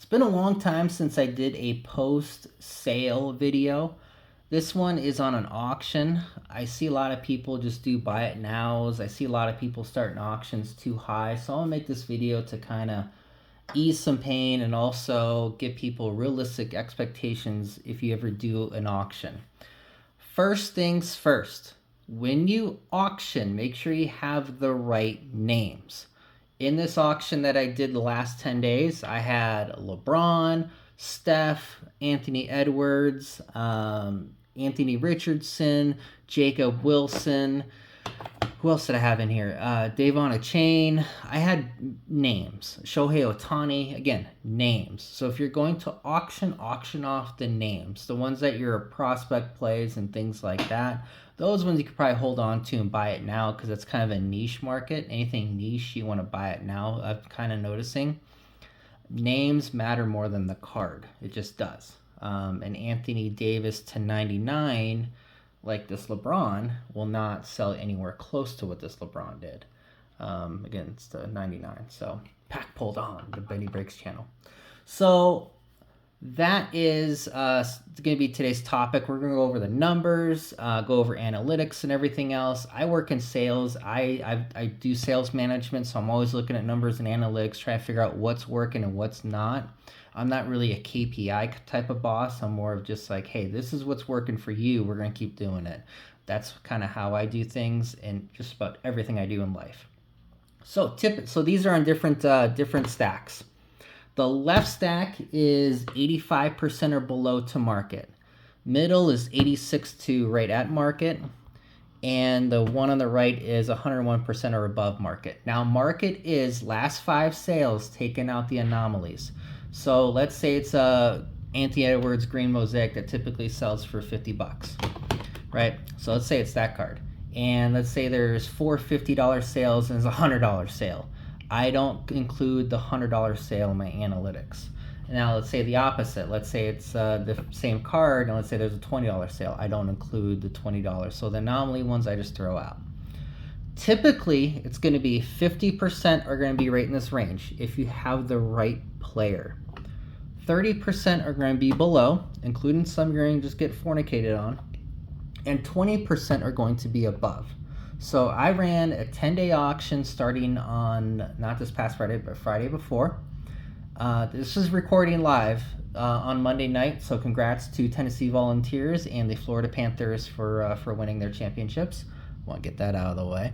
It's been a long time since I did a post-sale video. This one is on an auction. I see a lot of people just do buy it nows. I see a lot of people starting auctions too high. So I'll make this video to kind of ease some pain and also give people realistic expectations if you ever do an auction. First things first, when you auction, make sure you have the right names. In this auction that I did the last 10 days, I had LeBron, Steph, Anthony Edwards, Anthony Richardson, Jacob Wilson. Who else did I have in here? Davon Chain. I had names. Shohei Ohtani. Again, names. So if you're going to auction off the names. The ones that your prospect plays and things like that. Those ones you could probably hold on to and buy it now because it's kind of a niche market. Anything niche, you want to buy it now. I'm kind of noticing. Names matter more than the card. It just does. And Anthony Davis to 99, like this LeBron, will not sell anywhere close to what this LeBron did. Again, it's the 99. So, pack pulled on the Benny Breaks channel. So, that is going to be today's topic. We're going to go over the numbers, go over analytics and everything else. I work in sales. I do sales management, so I'm always looking at numbers and analytics, trying to figure out what's working and what's not. I'm not really a KPI type of boss. I'm more of just like, hey, this is what's working for you. We're going to keep doing it. That's kind of how I do things and just about everything I do in life. So these are on different stacks. The left stack is 85% or below to market. Middle is 86 to right at market. And the one on the right is 101% or above market. Now, market is last 5 sales taking out the anomalies. So let's say it's a Anthony Edwards Green Mosaic that typically sells for $50, right? So let's say it's that card. And let's say there's 4 $50 sales and there's a $100 sale. I don't include the $100 sale in my analytics. Now let's say the opposite. Let's say it's the same card and let's say there's a $20 sale. I don't include the $20. So the anomaly ones I just throw out. Typically, it's going to be 50% are going to be right in this range if you have the right player. 30% are going to be below, including some you're going to just get fornicated on. And 20% are going to be above. So I ran a 10-day auction starting on, not this past Friday, but Friday before. This is recording live on Monday night, so congrats to Tennessee Volunteers and the Florida Panthers for winning their championships. Want to get that out of the way.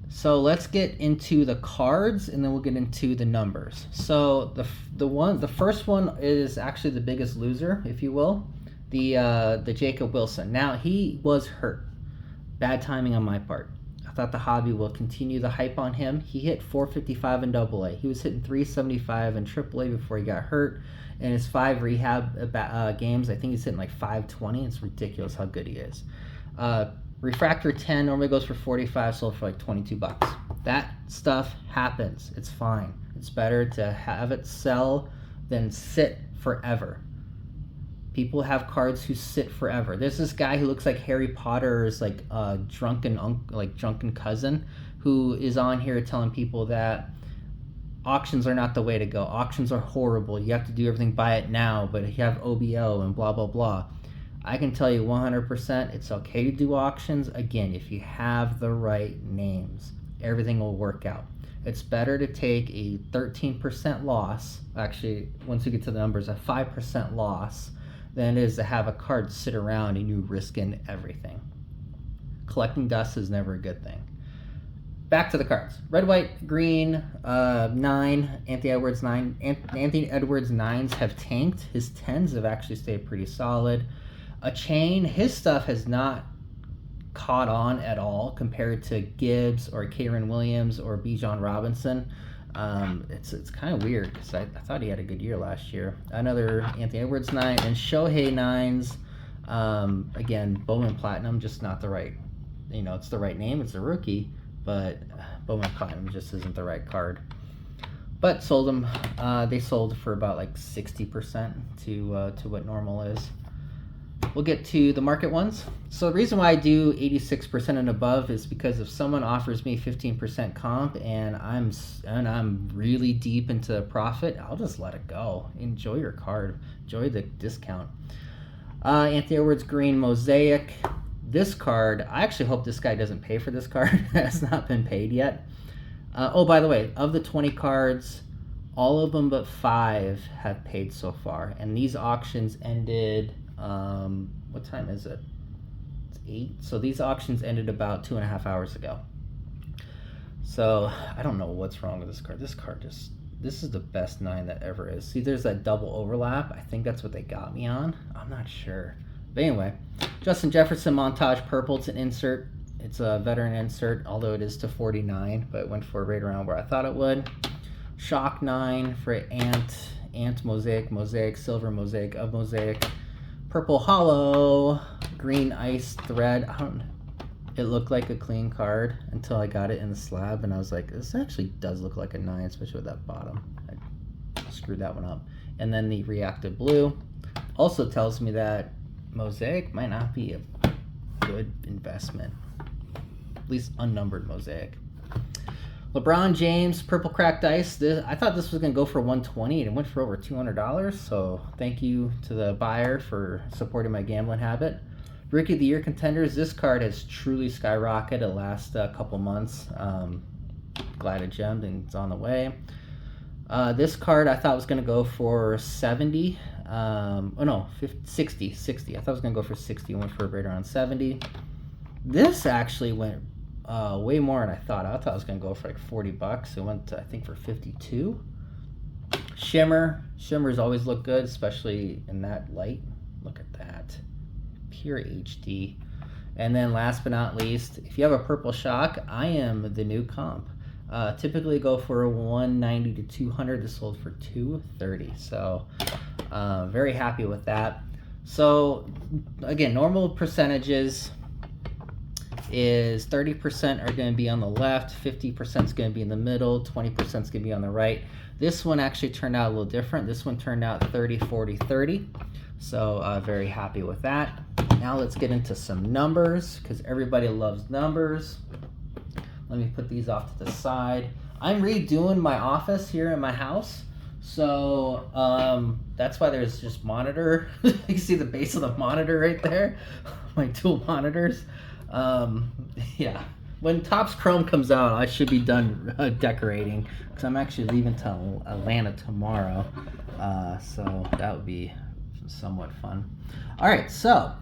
So let's get into the cards, and then we'll get into the numbers. So the first one is actually the biggest loser, if you will, the Jacob Wilson. Now he was hurt. Bad timing on my part. I thought the hobby will continue the hype on him. He hit 455 in AA. He was hitting 375 in AAA before he got hurt. In his 5 rehab games, I think he's hitting like 520. It's ridiculous how good he is. Refractor 10 normally goes for 45, sold for like $22. That stuff happens. It's fine. It's better to have it sell than sit forever. People have cards who sit forever. There's this guy who looks like Harry Potter's like drunken cousin, who is on here telling people that auctions are not the way to go. Auctions are horrible. You have to do everything buy it now, but you have OBO and blah blah blah. I can tell you 100% it's okay to do auctions. Again, if you have the right names, everything will work out. It's better to take a 13% loss, actually, once you get to the numbers, a 5% loss, than it is to have a card sit around and you risking everything. Collecting dust is never a good thing. Back to the cards. Red, white, green, 9, Anthony Edwards 9. Anthony Edwards 9s have tanked. His 10s have actually stayed pretty solid. A chain, his stuff has not caught on at all compared to Gibbs or Karen Williams or Bijan Robinson. It's kind of weird because I thought he had a good year last year. Another Anthony Edwards 9 and Shohei 9s. Again, Bowman Platinum, just not the right, it's the right name. It's a rookie, but Bowman Platinum just isn't the right card. But sold them. They sold for about like 60% to what normal is. we'll get to the market ones. So the reason why I do 86% and above is because if someone offers me 15% comp and I'm really deep into profit, I'll just let it go. Enjoy your card. Enjoy the discount. Anthony Edwards Green Mosaic. This card, I actually hope this guy doesn't pay for this card. It has not been paid yet. Oh, by the way, of the 20 cards, all of them but 5 have paid so far. And these auctions ended, what time is it? It's 8. So these auctions ended about 2.5 hours ago. So I don't know what's wrong with this card. This card just, this is the best 9 that ever is. See, there's that double overlap. I think that's what they got me on. I'm not sure. But anyway, Justin Jefferson Montage Purple. It's an insert. It's a veteran insert, although it is to 49, but it went for right around where I thought it would. Shock 9 for Ant Mosaic, Silver Mosaic of Mosaic. Purple Hollow, Green Ice Thread. It looked like a clean card until I got it in the slab, and I was like, this actually does look like a 9, especially with that bottom. I screwed that one up. And then the Reactive Blue also tells me that Mosaic might not be a good investment, at least unnumbered Mosaic. LeBron James Purple Cracked Ice. I thought this was going to go for 120 and it went for over $200, so thank you to the buyer for supporting my gambling habit. Rookie of the Year contenders. This card has truly skyrocketed the last couple months. Glad it gemmed and it's on the way. This card I thought was going to go for 70. 60. I thought it was going to go for 60. It went for right around 70. This actually went way more than I thought. I thought it was going to go for like $40. It went, I think, for 52. Shimmers always look good, especially in that light. Look at that. Pure HD. And then last but not least, if you have a purple shock, I am the new comp. Typically go for 190 to 200. This sold for 230. So very happy with that. So again, normal percentages is 30% are going to be on the left, 50% is going to be in the middle, 20% is going to be on the right. This one actually turned out a little different. This one turned out 30, 40, 30. So very happy with that. Now let's get into some numbers because everybody loves numbers. Let me put these off to the side. I'm redoing my office here in my house. So that's why there's just monitor. You can see the base of the monitor right there. My dual monitors. Yeah. When Topps Chrome comes out, I should be done decorating because I'm actually leaving to Atlanta tomorrow. So that would be somewhat fun. All right, so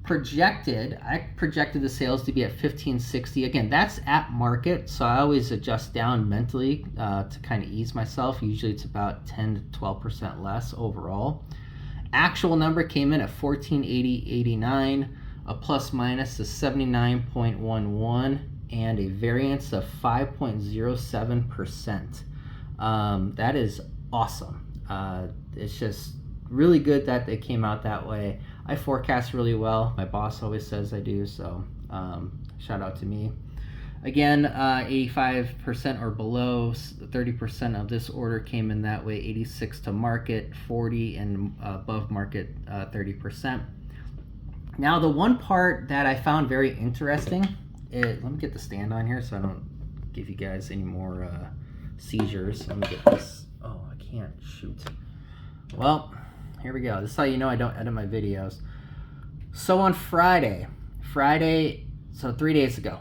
I projected the sales to be at 1560. Again, that's at market, so I always adjust down mentally to kind of ease myself. Usually it's about 10 to 12% less overall. Actual number came in at 1480.89, a plus minus of 79.11, and a variance of 5.07%. That is awesome. It's just really good that they came out that way. I forecast really well. My boss always says I do, so shout out to me. Again, 85% or below, 30% of this order came in that way, 86 to market, 40 and above market, 30%. Now the one part that I found very interesting, let me get the stand on here so I don't give you guys any more seizures. Let me get this. Oh, I can't shoot. Well, here we go. This is how you know I don't edit my videos. So on Friday, so 3 days ago,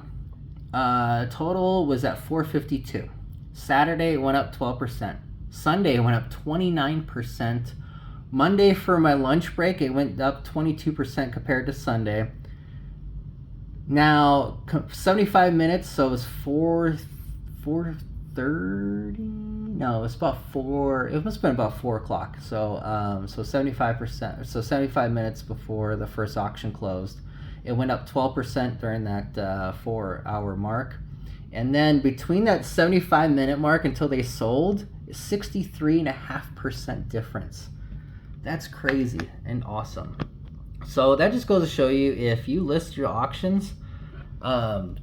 total was at 452. Saturday it went up 12%. Sunday it went up 29%. Monday for my lunch break it went up 22% compared to Sunday. Now 75 minutes, so it was 4:30. No, it's about 4. It must have been about 4 o'clock. So 75%. So 75 minutes before the first auction closed, it went up 12% during that 4-hour mark, and then between that 75-minute mark until they sold, 63.5% difference. That's crazy and awesome. So that just goes to show you, if you list your auctions,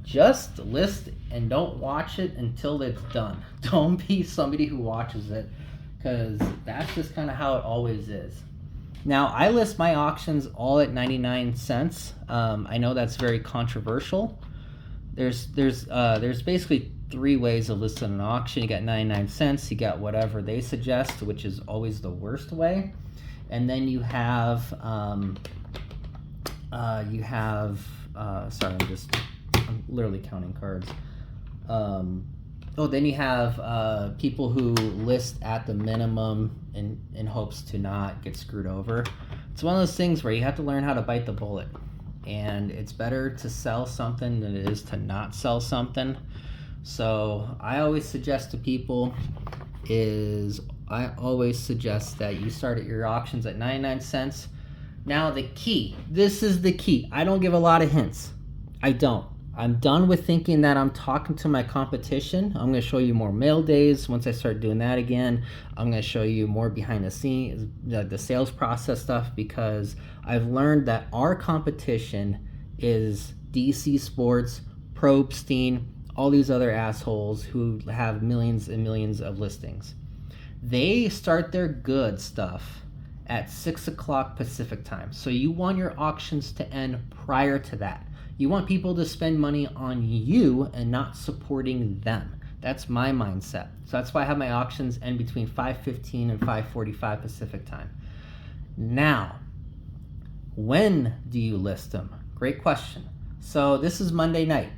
just list and don't watch it until it's done. Don't be somebody who watches it, because that's just kind of how it always is. Now, I list my auctions all at 99 cents. I know that's very controversial. There's basically three ways of listing an auction. You got 99 cents, you got whatever they suggest, which is always the worst way. And then you have, sorry, I'm literally counting cards. Then you have people who list at the minimum in hopes to not get screwed over. It's one of those things where you have to learn how to bite the bullet. And it's better to sell something than it is to not sell something. So I always suggest to people that you start at your auctions at 99 cents. Now this is the key. I don't give a lot of hints. I don't. I'm done with thinking that I'm talking to my competition. I'm going to show you more mail days. Once I start doing that again, I'm going to show you more behind the scenes, the sales process stuff, because I've learned that our competition is DC Sports, Probstein, all these other assholes who have millions and millions of listings. They start their good stuff at 6 o'clock Pacific time. So you want your auctions to end prior to that. You want people to spend money on you and not supporting them. That's my mindset. So that's why I have my auctions end between 5:15 and 5:45 Pacific time. Now, when do you list them? Great question. So this is Monday night.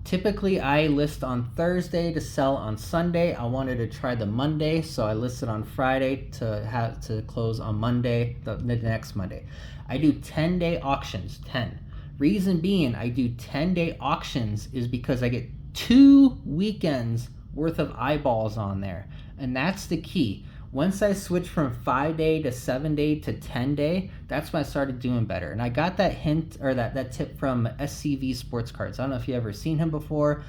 Typically, I list on Thursday to sell on Sunday. I wanted to try the Monday, so I listed on Friday to close on Monday, the next Monday. I do 10-day auctions, 10. Reason being I do 10-day auctions is because I get 2 weekends worth of eyeballs on there. And that's the key. Once I switched from 5-day to 7-day to 10-day, that's when I started doing better. And I got that hint or that tip from SCV Sports Cards. I don't know if you've ever seen him before.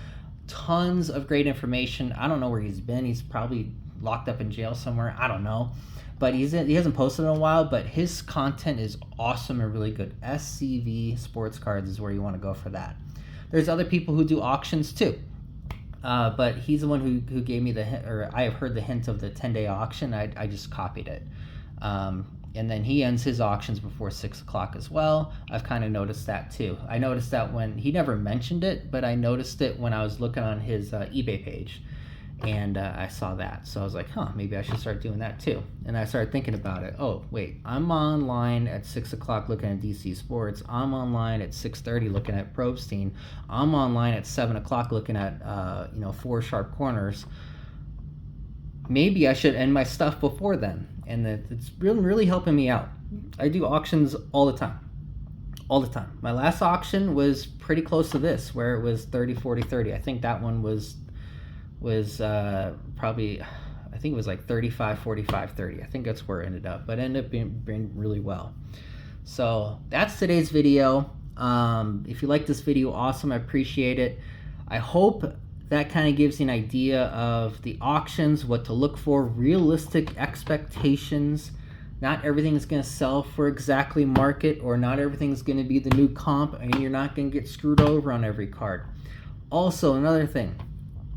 Tons of great information. I don't know where he's been. He's probably locked up in jail somewhere. I don't know. But he hasn't posted in a while, but his content is awesome and really good. SCV Sports Cards is where you want to go for that. There's other people who do auctions too. But he's the one who gave me I have heard the hint of the 10-day auction. I just copied it. And then he ends his auctions before 6 o'clock as well. I've kind of noticed that too. I noticed that when he never mentioned it, but I noticed it when I was looking on his eBay page. And I saw that. So I was like, maybe I should start doing that too. And I started thinking about it. Oh, wait, I'm online at 6 o'clock looking at DC Sports. I'm online at 6:30 looking at Probstein. I'm online at 7 o'clock looking at, 4 Sharp Corners. Maybe I should end my stuff before then. And it's really helping me out. I do auctions all the time. All the time. My last auction was pretty close to this, where it was 30, 40, 30. I think that one was probably, I think it was like 35, 45, 30. I think that's where it ended up, but it ended up being really well. So that's today's video. If you like this video, awesome. I appreciate it. I hope that kind of gives you an idea of the auctions, what to look for, realistic expectations. Not everything's going to sell for exactly market, or not everything's going to be the new comp, and you're not going to get screwed over on every card. Also, another thing,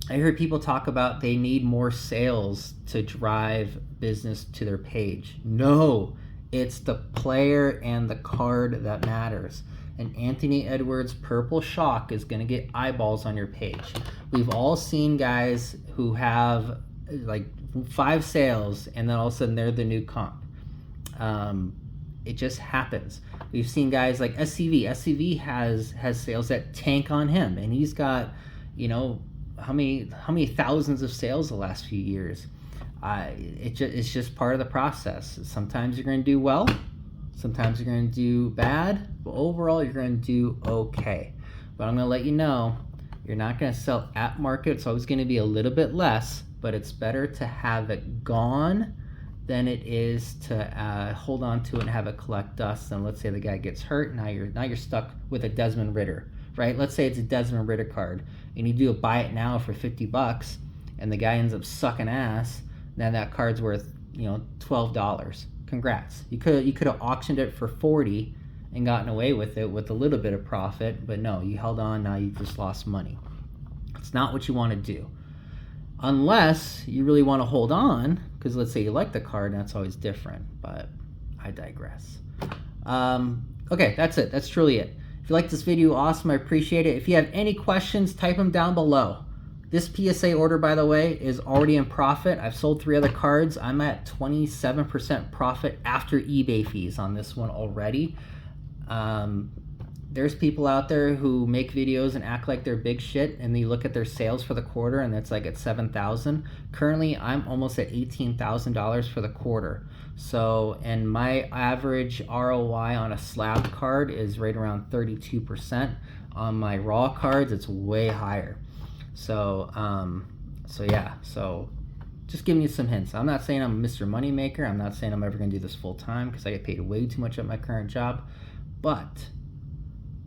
I heard people talk about they need more sales to drive business to their page. No, it's the player and the card that matters. And Anthony Edwards' Purple Shock is going to get eyeballs on your page. We've all seen guys who have like 5 sales and then all of a sudden they're the new comp. It just happens. We've seen guys like SCV. SCV has sales that tank on him, and he's got, how many thousands of sales the last few years. It's just part of the process. Sometimes you're going to do well, sometimes you're going to do bad, but overall you're going to do okay. But I'm going to let you know, you're not going to sell at market. It's always going to be a little bit less, but it's better to have it gone than it is to hold on to it and have it collect dust. And let's say the guy gets hurt, now you're stuck with a Desmond Ritter, right? Let's say it's a Desmond Ritter card, and you do a buy it now for $50, and the guy ends up sucking ass. Then that card's worth $12. Congrats. You could have auctioned it for $40 and gotten away with it with a little bit of profit, but no, you held on. Now you just lost money. It's not what you want to do, unless you really want to hold on, because let's say you like the card, and that's always different. But I digress. Okay, that's it. That's truly it. If you like this video, awesome. I appreciate it. If you have any questions, type them down below. This PSA order, by the way, is already in profit. I've sold 3 other cards. I'm at 27% profit after eBay fees on this one already. There's people out there who make videos and act like they're big shit, and they look at their sales for the quarter and it's like at 7,000. Currently, I'm almost at $18,000 for the quarter. So, and my average ROI on a slab card is right around 32%. On my raw cards, it's way higher. So, yeah, so just giving you some hints. I'm not saying I'm Mr. Moneymaker. I'm not saying I'm ever gonna do this full time because I get paid way too much at my current job, but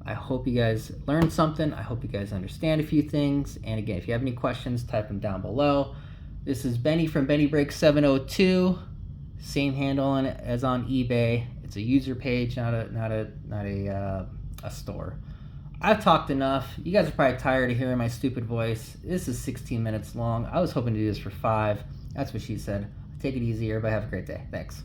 I hope you guys learned something. I hope you guys understand a few things. And again, if you have any questions, type them down below. This is Benny from BennyBreak702. Same handle as on eBay. It's a user page, not a store. I've talked enough. You guys are probably tired of hearing my stupid voice. This is 16 minutes long. I was hoping to do this for 5. That's what she said. Take it easy, everybody. Have a great day. Thanks.